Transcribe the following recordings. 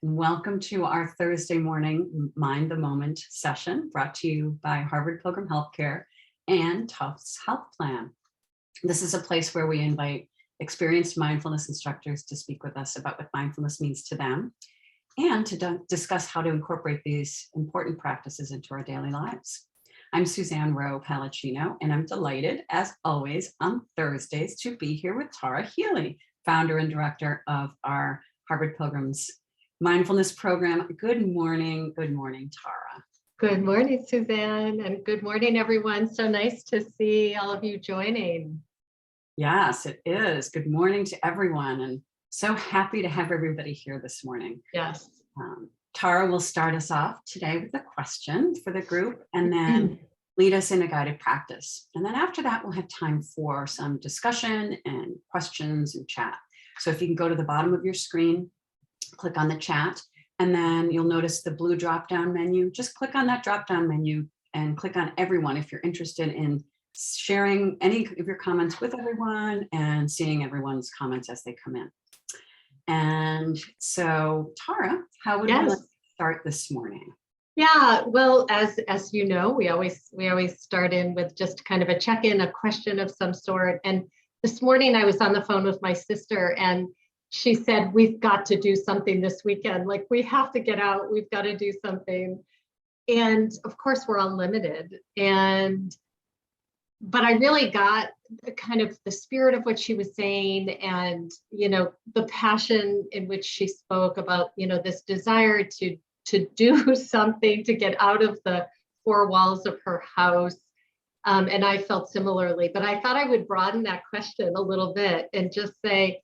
and welcome to our Thursday morning Mind the Moment session brought to you by Harvard Pilgrim Healthcare and Tufts Health Plan. This is a place where we invite experienced mindfulness instructors to speak with us about what mindfulness means to them and to discuss how to incorporate these important practices into our daily lives. I'm Suzanne Rowe Palacino, and I'm delighted, as always, on Thursdays to be here with Tara Healey, founder and director of our Harvard Pilgrim's Mindfulness Program. Good morning, Tara. Good morning, Suzanne, and good morning, everyone. So nice to see all of you joining. Yes, it is. Good morning to everyone, and so happy to have everybody here this morning. Yes. Tara will start us off today with a question for the group and then lead us in a guided practice. And then after that, we'll have time for some discussion and questions and chat. So if you can go to the bottom of your screen, click on the chat, and then you'll notice the blue drop-down menu. Just click on that drop-down menu and click on everyone if you're interested in sharing any of your comments with everyone and seeing everyone's comments as they come in. And so, Tara, how would you like to start this morning? Yeah, well, as you know, we always start in with just kind of a check-in, a question of some sort. And this morning I was on the phone with my sister, and she said, we've got to do something this weekend. Like, we have to get out. We've got to do something. And of course, we're unlimited. But I really got kind of the spirit of what she was saying, and, the passion in which she spoke about, this desire to do something, to get out of the four walls of her house. And I felt similarly, but I thought I would broaden that question a little bit and just say,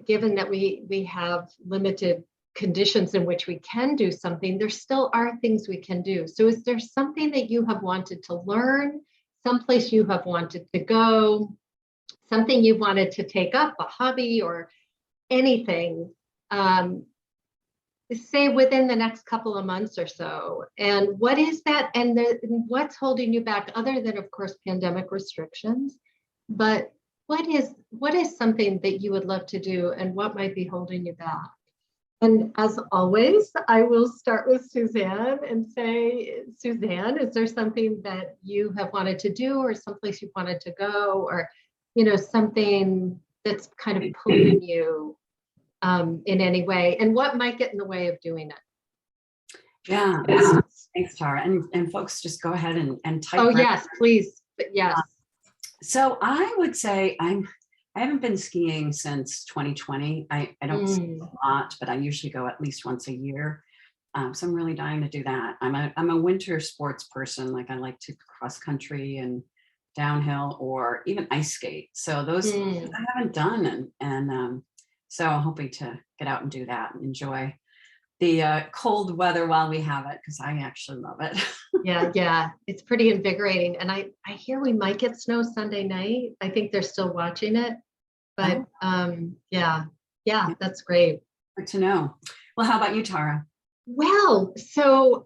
given that we have limited conditions in which we can do something, there still are things we can do. So is there something that you have wanted to learn, someplace you have wanted to go, something you wanted to take up, a hobby or anything, say within the next couple of months or so? And what is that? And what's holding you back, other than, of course, pandemic restrictions? But what is something that you would love to do, and what might be holding you back? And as always, I will start with Suzanne and say, Suzanne, is there something that you have wanted to do, or someplace you wanted to go, or, something that's kind of pulling you in any way, and what might get in the way of doing it? Yeah, thanks, Tara. And folks, just go ahead and type. Oh, yes, please. Yes. So I would say I haven't been skiing since 2020. I don't ski a lot, but I usually go at least once a year. So I'm really dying to do that. I'm a winter sports person. Like, I like to cross country and downhill, or even ice skate. So those I haven't done, and so I'm hoping to get out and do that and enjoy the cold weather while we have it, because I actually love it. Yeah, it's pretty invigorating. And I hear we might get snow Sunday night. I think they're still watching it, but yeah, that's great. Good to know. Well, how about you, Tara? Well, so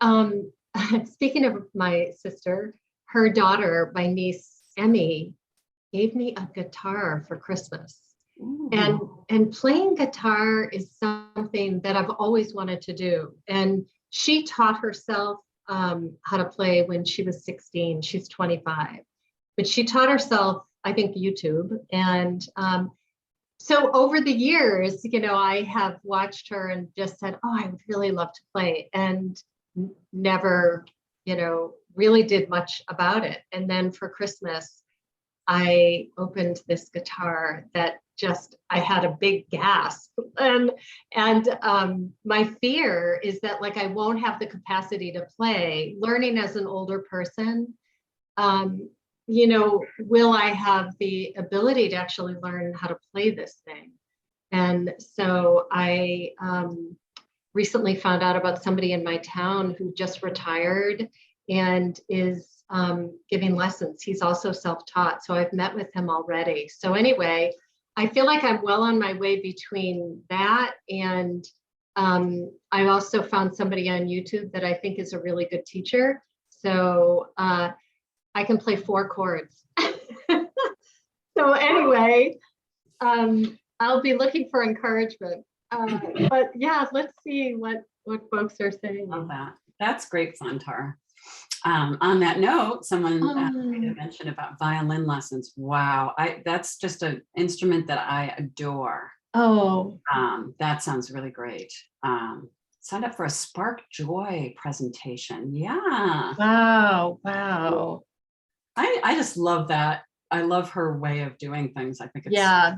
speaking of my sister, her daughter, my niece Emmy, gave me a guitar for Christmas. Ooh. And playing guitar is something that I've always wanted to do. And she taught herself how to play when she was 16. She's 25, but she taught herself, I think, YouTube. And so over the years, I have watched her and just said, oh, I would really love to play, and never, really did much about it. And then for Christmas, I opened this guitar that I had a big gasp, and my fear is that, like, I won't have the capacity to play. Learning as an older person, will I have the ability to actually learn how to play this thing? And so I recently found out about somebody in my town who just retired and is giving lessons. He's also self-taught, so I've met with him already. So anyway, I feel like I'm well on my way between that, and I also found somebody on YouTube that I think is a really good teacher. So I can play 4 chords. So anyway, I'll be looking for encouragement. But yeah, let's see what folks are saying. Love that. That's great fun, Tara. On that note, someone made a mention about violin lessons. Wow, that's just an instrument that I adore. Oh, that sounds really great. Signed up for a Spark Joy presentation. Yeah. wow. I just love that. I love her way of doing things. I think it's, Yeah.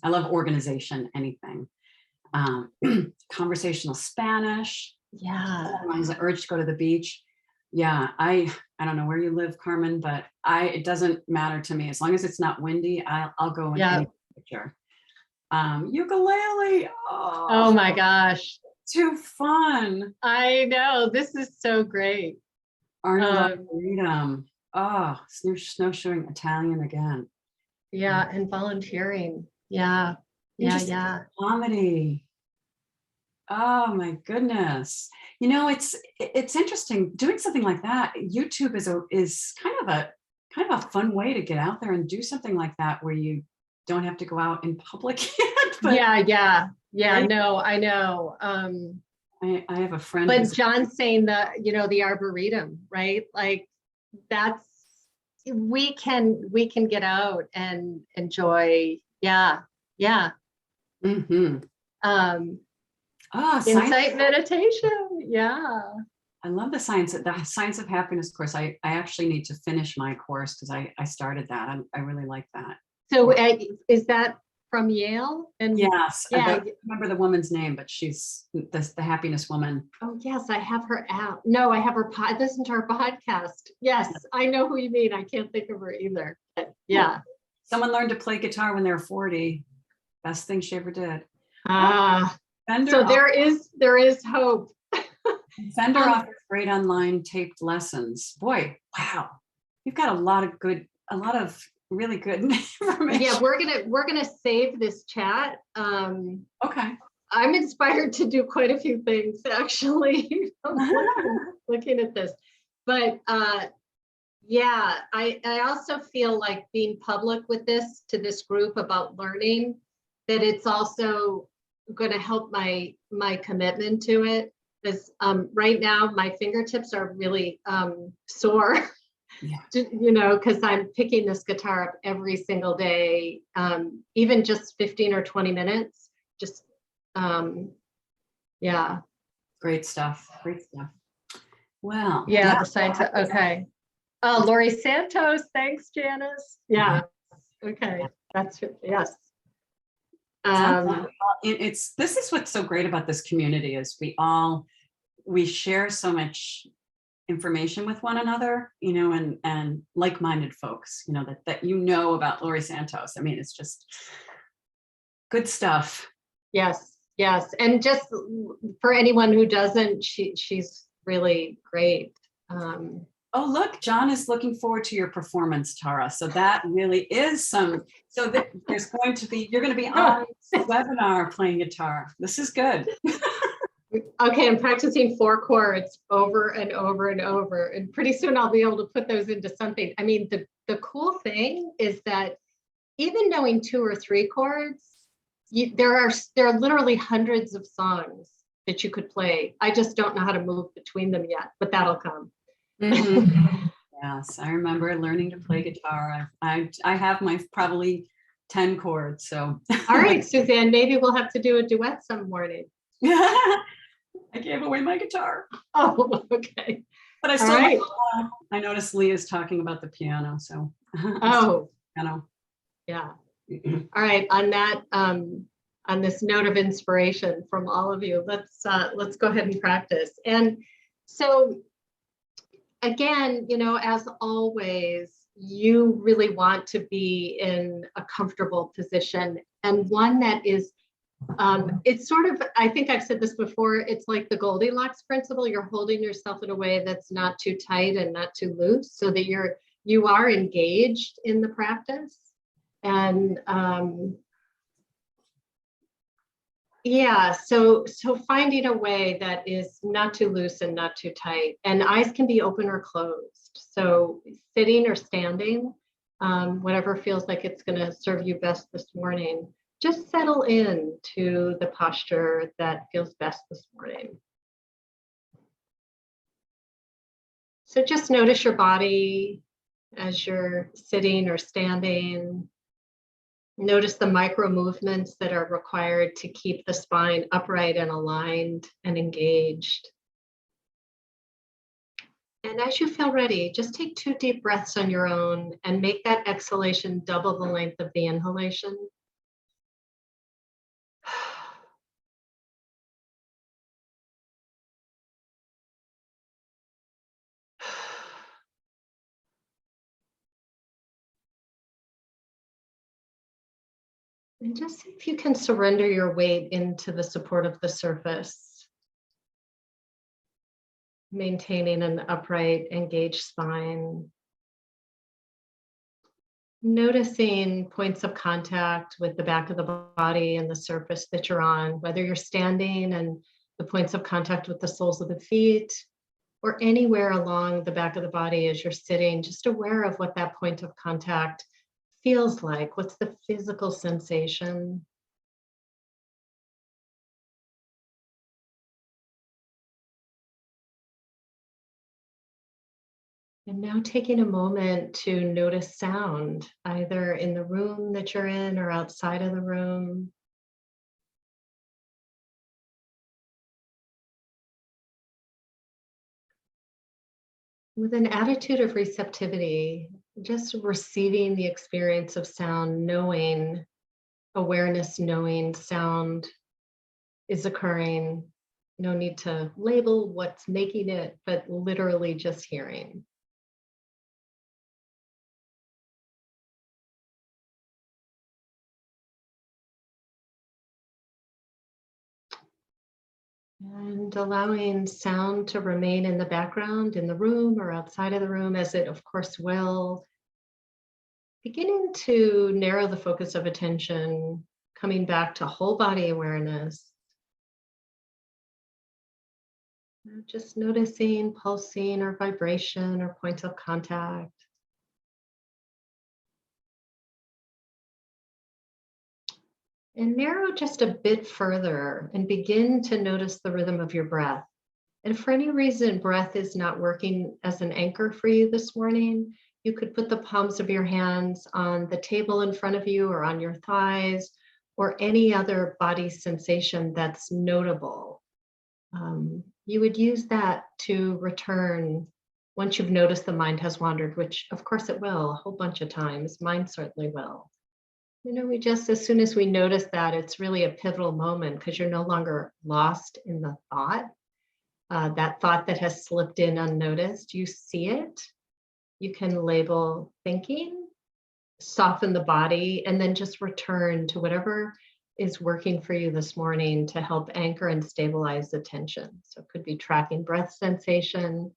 I love organization, anything. Conversational Spanish. Yeah. Reminds the urge to go to the beach. Yeah, I don't know where you live, Carmen, but it doesn't matter to me. As long as it's not windy, I'll go in any picture. Ukulele. Oh my gosh. Too fun. I know. This is so great. Freedom. Oh, snowshoeing Italian again. Yeah, and volunteering. Yeah. Yeah. Comedy. Oh my goodness. You know, it's interesting doing something like that. YouTube is kind of a fun way to get out there and do something like that where you don't have to go out in public yet. But yeah. Right? No, I know. I have a friend. But John's saying the Arboretum, right? Like that's we can get out and enjoy. Yeah. Mm-hmm. Insight meditation. Yeah. I love the science of happiness course. I actually need to finish my course because I started that. I really like that. So is that from Yale? And yes, yeah. I don't remember the woman's name, but she's the happiness woman. Oh yes, I have her out. No, I have her listen to her podcast. Yes, I know who you mean. I can't think of her either. But yeah. Someone learned to play guitar when they were 40. Best thing she ever did. So there is hope. Fender offers great online taped lessons. Boy, wow. You've got a lot of really good information. Yeah, we're gonna save this chat. Okay. I'm inspired to do quite a few things actually. looking at this. But yeah, I also feel like being public with this to this group about learning, that it's also going to help my commitment to it. Because right now my fingertips are really sore. Yeah. Because I'm picking this guitar up every single day, even just 15 or 20 minutes. Just yeah. Great stuff. Well, yeah, the science. Okay. Lori Santos, thanks, Janice. Yeah. Okay. That's yes. This is what's so great about this community is we share so much information with one another, and like-minded folks, that about Lori Santos. I mean, it's just good stuff. Yes. And just for anyone who doesn't, she's really great. Oh, look, John is looking forward to your performance, Tara. So that really is you're going to be on this webinar playing guitar. This is good. Okay, I'm practicing 4 chords over and over and over, and pretty soon I'll be able to put those into something. I mean, the cool thing is that even knowing 2 or 3 chords, there are literally hundreds of songs that you could play. I just don't know how to move between them yet, but that'll come. Mm-hmm. Yes, I remember learning to play guitar. I have my probably 10 chords. So all right, Suzanne, maybe we'll have to do a duet some morning. I gave away my guitar. Oh, okay. But I still I noticed Leah's talking about the piano. So piano. Yeah. All right. On that, on this note of inspiration from all of you, let's go ahead and practice. And so again, as always, you really want to be in a comfortable position, and one that is it's sort of, I think I've said this before, it's like the Goldilocks principle. You're holding yourself in a way that's not too tight and not too loose, so that you are engaged in the practice. And yeah, so finding a way that is not too loose and not too tight, and eyes can be open or closed. So sitting or standing, whatever feels like it's going to serve you best this morning. just settle in to the posture that feels best this morning. So just notice your body as you're sitting or standing. Notice the micro movements that are required to keep the spine upright and aligned and engaged. And as you feel ready, just take 2 deep breaths on your own and make that exhalation double the length of the inhalation. And just see if you can surrender your weight into the support of the surface, maintaining an upright, engaged spine. Noticing points of contact with the back of the body and the surface that you're on, whether you're standing and the points of contact with the soles of the feet, or anywhere along the back of the body as you're sitting, just aware of what that point of contact feels like. What's the physical sensation? And now taking a moment to notice sound, either in the room that you're in or outside of the room. With an attitude of receptivity, just receiving the experience of sound, knowing, awareness, knowing sound is occurring. No need to label what's making it, but literally just hearing. And allowing sound to remain in the background, in the room or outside of the room, as it of course will. Beginning to narrow the focus of attention, coming back to whole body awareness. Just noticing pulsing or vibration or points of contact. And narrow just a bit further and begin to notice the rhythm of your breath. And if for any reason breath is not working as an anchor for you this morning, you could put the palms of your hands on the table in front of you or on your thighs or any other body sensation that's notable. You would use that to return once you've noticed the mind has wandered, which of course it will a whole bunch of times. Mine certainly will. We just, as soon as we notice that, it's really a pivotal moment because you're no longer lost in the thought. That thought that has slipped in unnoticed, you see it. You can label thinking, soften the body, and then just return to whatever is working for you this morning to help anchor and stabilize the tension. So it could be tracking breath sensation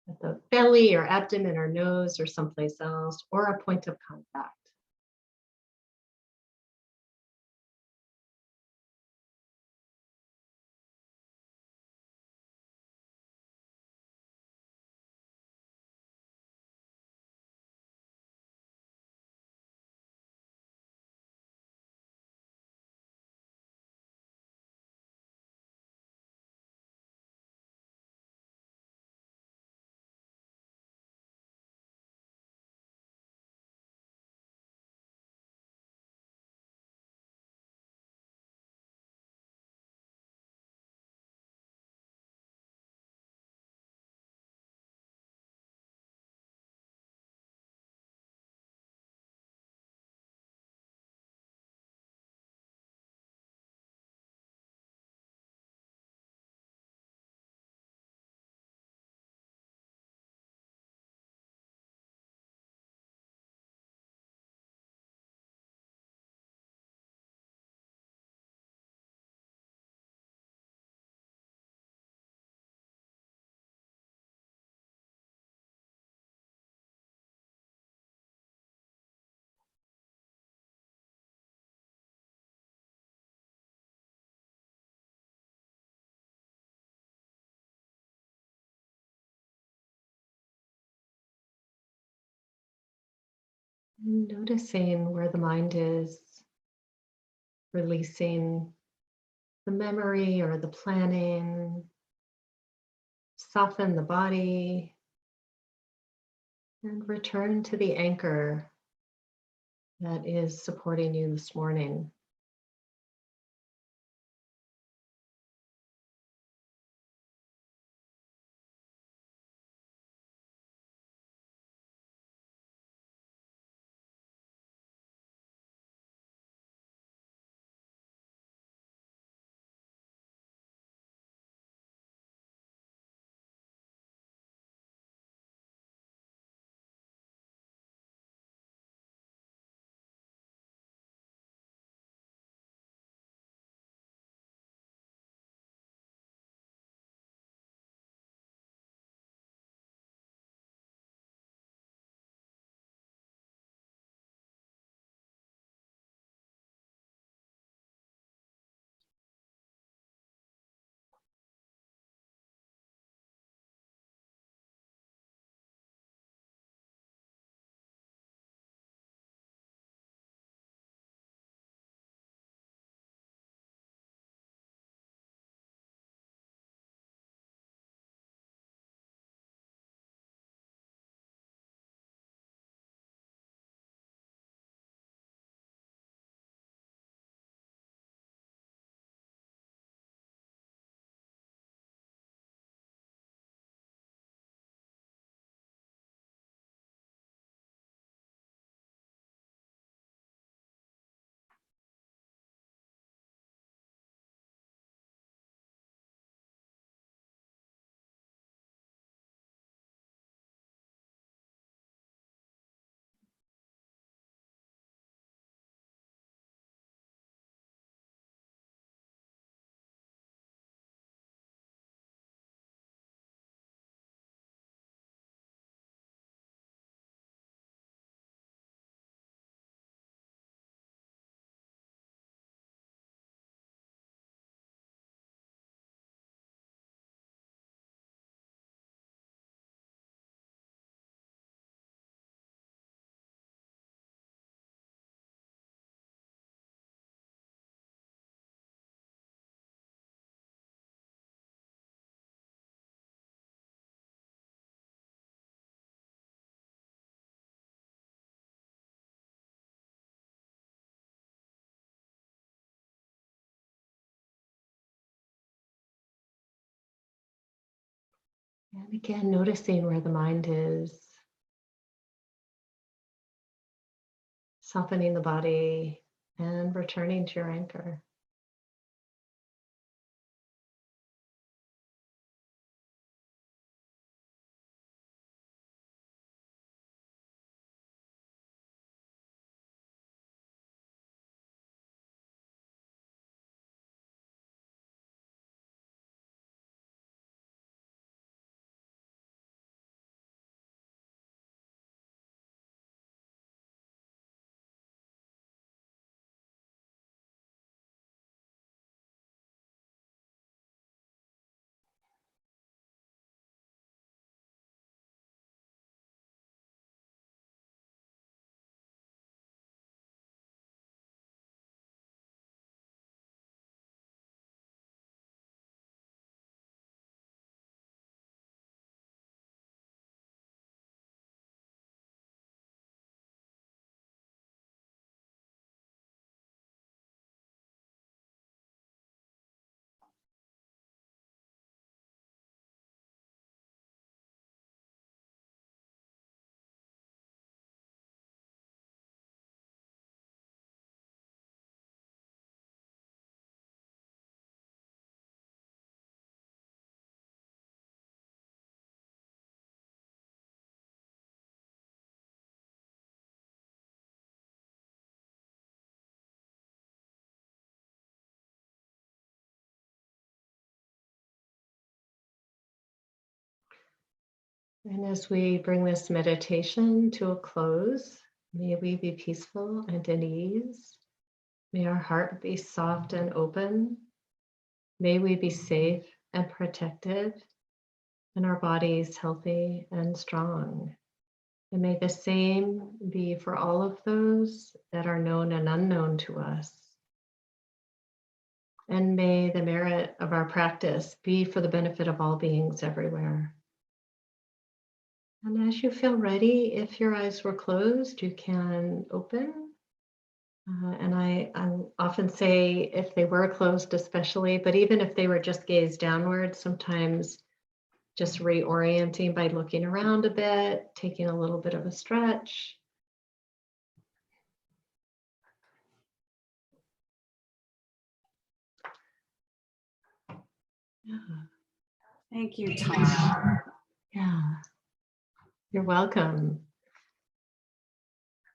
at the belly or abdomen or nose or someplace else, or a point of contact. Noticing where the mind is. releasing the memory or the planning, soften the body, and return to the anchor that is supporting you this morning. And again, noticing where the mind is, softening the body and returning to your anchor. And as we bring this meditation to a close, may we be peaceful and at ease. May our heart be soft and open. May we be safe and protected, and our bodies healthy and strong. And may the same be for all of those that are known and unknown to us. And may the merit of our practice be for the benefit of all beings everywhere. And as you feel ready, if your eyes were closed, you can open. And I often say if they were closed especially, but even if they were just gazed downward, sometimes just reorienting by looking around a bit, taking a little bit of a stretch. Yeah. Thank you, Tara. Yeah, you're welcome.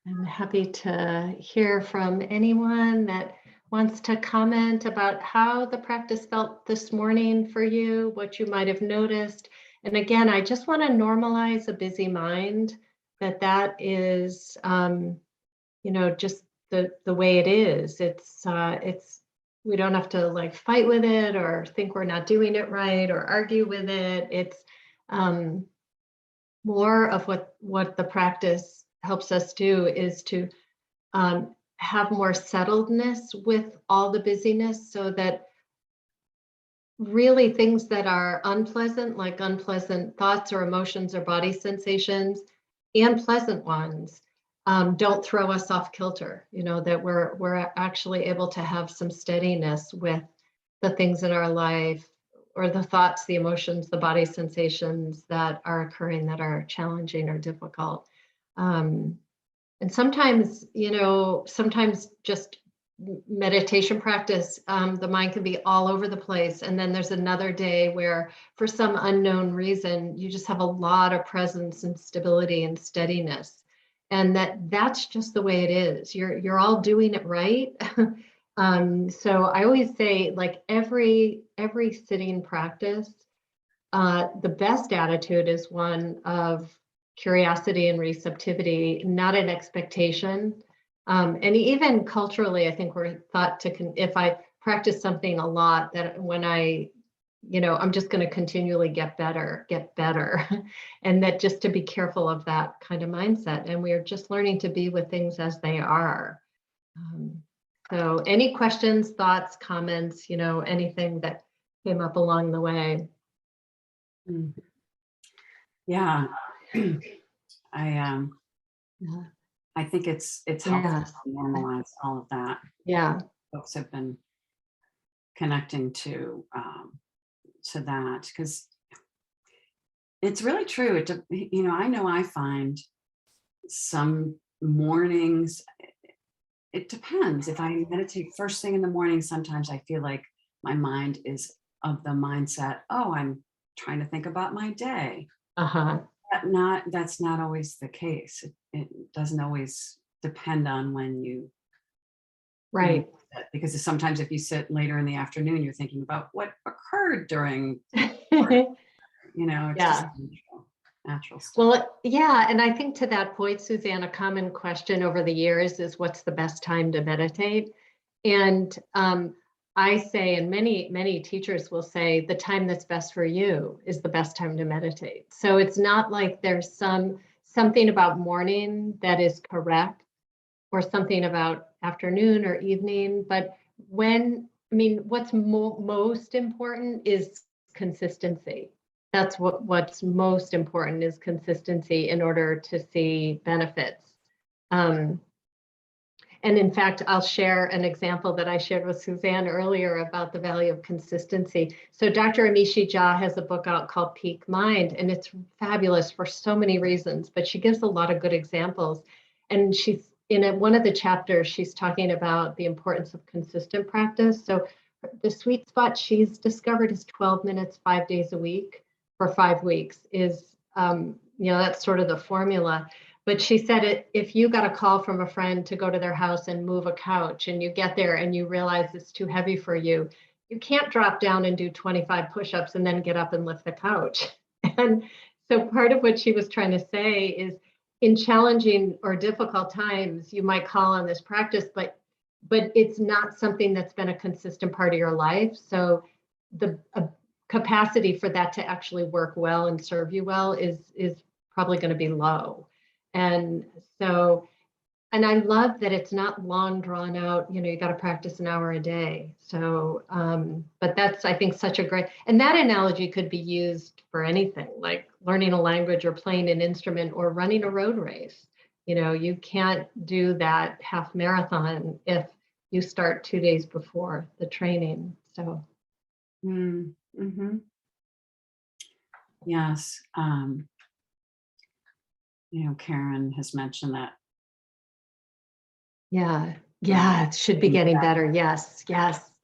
I'm happy to hear from anyone that wants to comment about how the practice felt this morning for you, what you might have noticed. And again, I just want to normalize a busy mind, that is, just the way it is. It's we don't have to like fight with it or think we're not doing it right or argue with it. It's more of what the practice helps us do is to have more settledness with all the busyness, so that really things that are unpleasant, like unpleasant thoughts or emotions or body sensations, and pleasant ones, don't throw us off kilter. That we're actually able to have some steadiness with the things in our life, or the thoughts, the emotions, the body sensations that are occurring that are challenging or difficult. And sometimes, sometimes just meditation practice, the mind can be all over the place. And then there's another day where, for some unknown reason, you just have a lot of presence and stability and steadiness. And that's just the way it is. You're all doing it right. So I always say, like, every sitting practice, the best attitude is one of curiosity and receptivity, not an expectation. And even culturally, I think we're thought to, if I practice something a lot, that when I'm just going to continually get better, and that just to be careful of that kind of mindset. And we're just learning to be with things as they are. So any questions, thoughts, comments, anything that came up along the way? Yeah. Yeah. I think it's helpful Yes. to normalize all of that. Yeah. Folks have been connecting to that, because it's really true. I know I find some mornings, it depends. If I meditate first thing in the morning, sometimes I feel like my mind is of the mindset, oh, I'm trying to think about my day. Uh-huh. That's not always the case. It doesn't always depend on when you Right. because sometimes if you sit later in the afternoon, you're thinking about what occurred during, it's just Yeah. natural stuff. Well, yeah. And I think to that point, Suzanne, a common question over the years is, what's the best time to meditate? And I say, and many teachers will say, the time that's best for you is the best time to meditate. So it's not like there's something about morning that is correct, or something about afternoon or evening. But what's most important is consistency. That's what's most important, is consistency in order to see benefits. And in fact, I'll share an example that I shared with Suzanne earlier about the value of consistency. So Dr. Amishi Jha has a book out called Peak Mind, and it's fabulous for so many reasons, but she gives a lot of good examples. And she's in one of the chapters, she's talking about the importance of consistent practice. So the sweet spot she's discovered is 12 minutes, 5 days a week for 5 weeks is, that's sort of the formula. But she said, if you got a call from a friend to go to their house and move a couch, and you get there and you realize it's too heavy for you, you can't drop down and do 25 push-ups and then get up and lift the couch. And so part of what she was trying to say is, in challenging or difficult times, you might call on this practice, but it's not something that's been a consistent part of your life. So the capacity for that to actually work well and serve you well is probably going to be low. And so And I love that it's not long drawn out, you got to practice an hour a day. So, but that's, I think, such a great, and that analogy could be used for anything, like learning a language or playing an instrument or running a road race. You can't do that half marathon if you start 2 days before the training. So. Mm-hmm. Yes. Karen has mentioned that. Yeah, it should be getting better. Yes,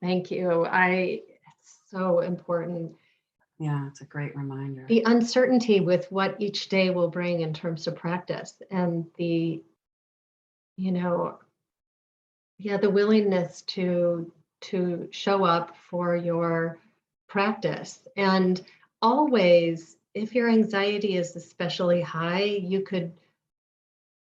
thank you. It's so important. Yeah, it's a great reminder. The uncertainty with what each day will bring in terms of practice, and the willingness to show up for your practice. And always, if your anxiety is especially high,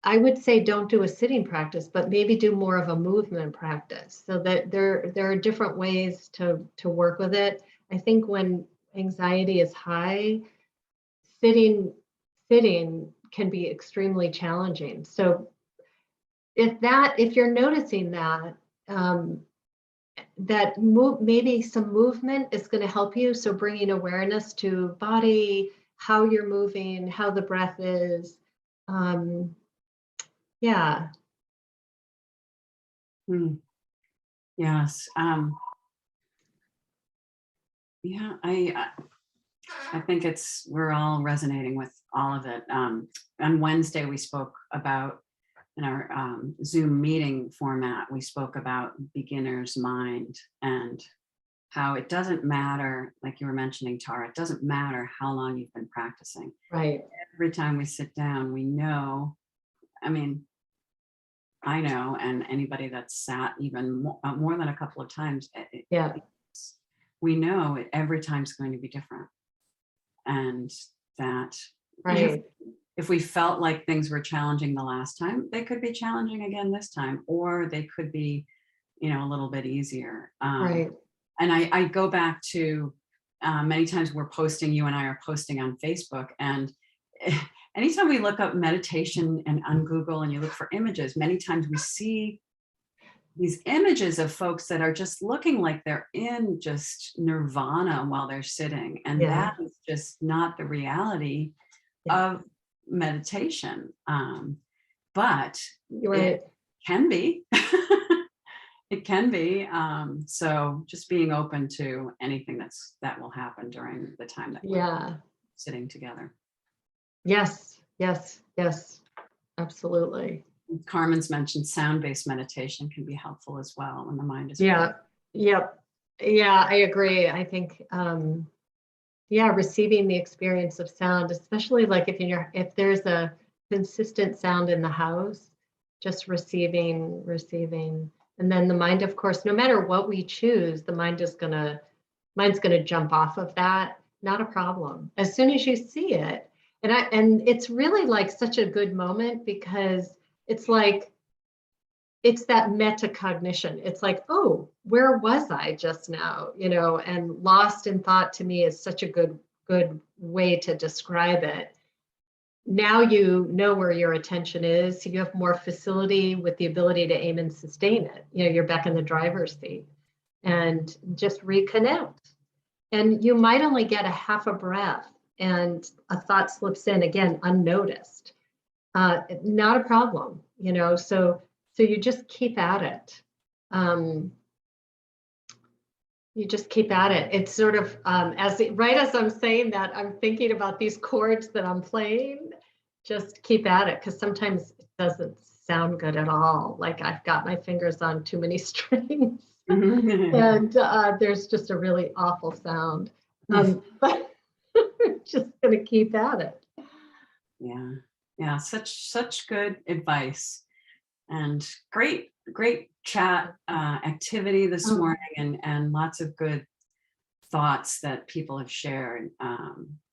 I would say don't do a sitting practice, but maybe do more of a movement practice, so that there are different ways to work with it. I think when anxiety is high, sitting can be extremely challenging. So if you're noticing that, maybe some movement is going to help you. So bringing awareness to body, how you're moving, how the breath is. Yeah. Yes. Yeah, I think we're all resonating with all of it. On Wednesday, we spoke about, in our Zoom meeting format, we spoke about beginner's mind and how it doesn't matter, like you were mentioning, Tara, it doesn't matter how long you've been practicing. Right. Every time we sit down, we know, I know, and anybody that's sat even more than a couple of times, we know every time's going to be different. And that if we felt like things were challenging the last time, they could be challenging again this time, or they could be, a little bit easier. Right. And I go back to many times you and I are posting on Facebook, and anytime we look up meditation and on Google and you look for images, many times we see these images of folks that are just looking like they're in just nirvana while they're sitting. And that is just not the reality of meditation. But it can be. It can be. So just being open to anything that will happen during the time that we're sitting together. Yes, absolutely. Carmen's mentioned sound-based meditation can be helpful as well when the mind is I agree. I think receiving the experience of sound, especially like if there's a consistent sound in the house, just receiving, and then the mind, of course, no matter what we choose, the mine's gonna jump off of that. Not a problem. As soon as you see it, and it's really like such a good moment, because it's like, it's that metacognition. It's like, oh, where was I just now? And lost in thought, to me, is such a good way to describe it. Now you know where your attention is. So you have more facility with the ability to aim and sustain it. You're back in the driver's seat, and just reconnect. And you might only get a half a breath, and a thought slips in, again, unnoticed. Not a problem, so you just keep at it. It's sort of, as I'm saying that, I'm thinking about these chords that I'm playing. Just keep at it, because sometimes it doesn't sound good at all. Like I've got my fingers on too many strings, and there's just a really awful sound. But we're just going to keep at it. Yeah, such good advice, and great chat activity this morning, and lots of good thoughts that people have shared,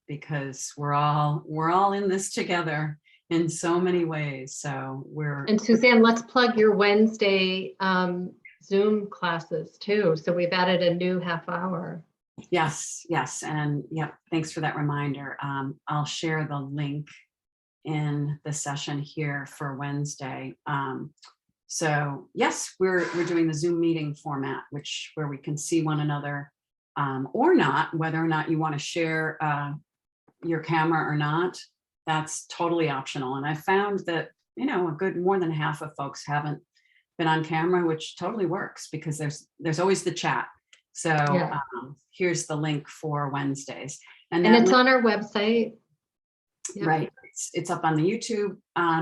because we're all in this together in so many ways. So and Suzanne, let's plug your Wednesday Zoom classes too. So we've added a new half hour. Yes, and thanks for that reminder. I'll share the link in the session here for Wednesday. So yes, we're doing the Zoom meeting format, where we can see one another, or not, whether or not you want to share your camera or not. That's totally optional. And I found that, a good more than half of folks haven't been on camera, which totally works because there's always the chat. So Yeah. Here's the link for Wednesdays. And it's on our website. Yep. Right. It's up on the YouTube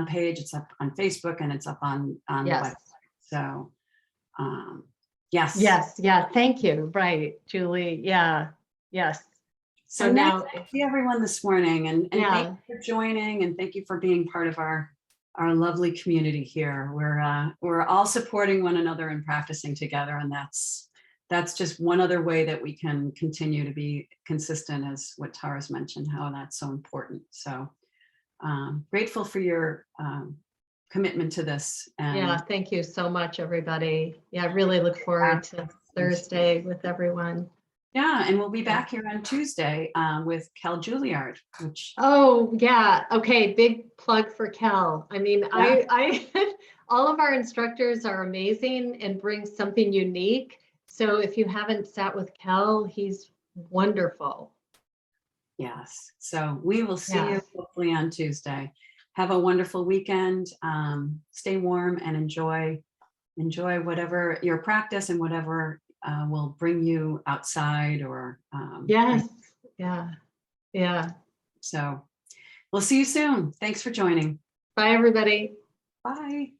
page, it's up on Facebook, and it's up on the website. So yes. Yes. Yeah. Thank you. Right, Julie. Yeah. Yes. So now, thank you everyone this morning, and thank you for joining, and thank you for being part of our lovely community here. We're all supporting one another and practicing together, and that's just one other way that we can continue to be consistent, as what Tara's mentioned, how that's so important. So grateful for your commitment to this. And thank you so much, everybody. I really look forward to Thursday with everyone. Yeah, and we'll be back here on Tuesday with Kel Juilliard, which. Oh yeah, okay. Big plug for Kel. I mean, I all of our instructors are amazing and bring something unique. So if you haven't sat with Kel, he's wonderful. Yes. So we will see you hopefully on Tuesday. Have a wonderful weekend. Stay warm and enjoy whatever your practice and whatever will bring you outside or. Yes. Yeah. So we'll see you soon. Thanks for joining. Bye, everybody. Bye.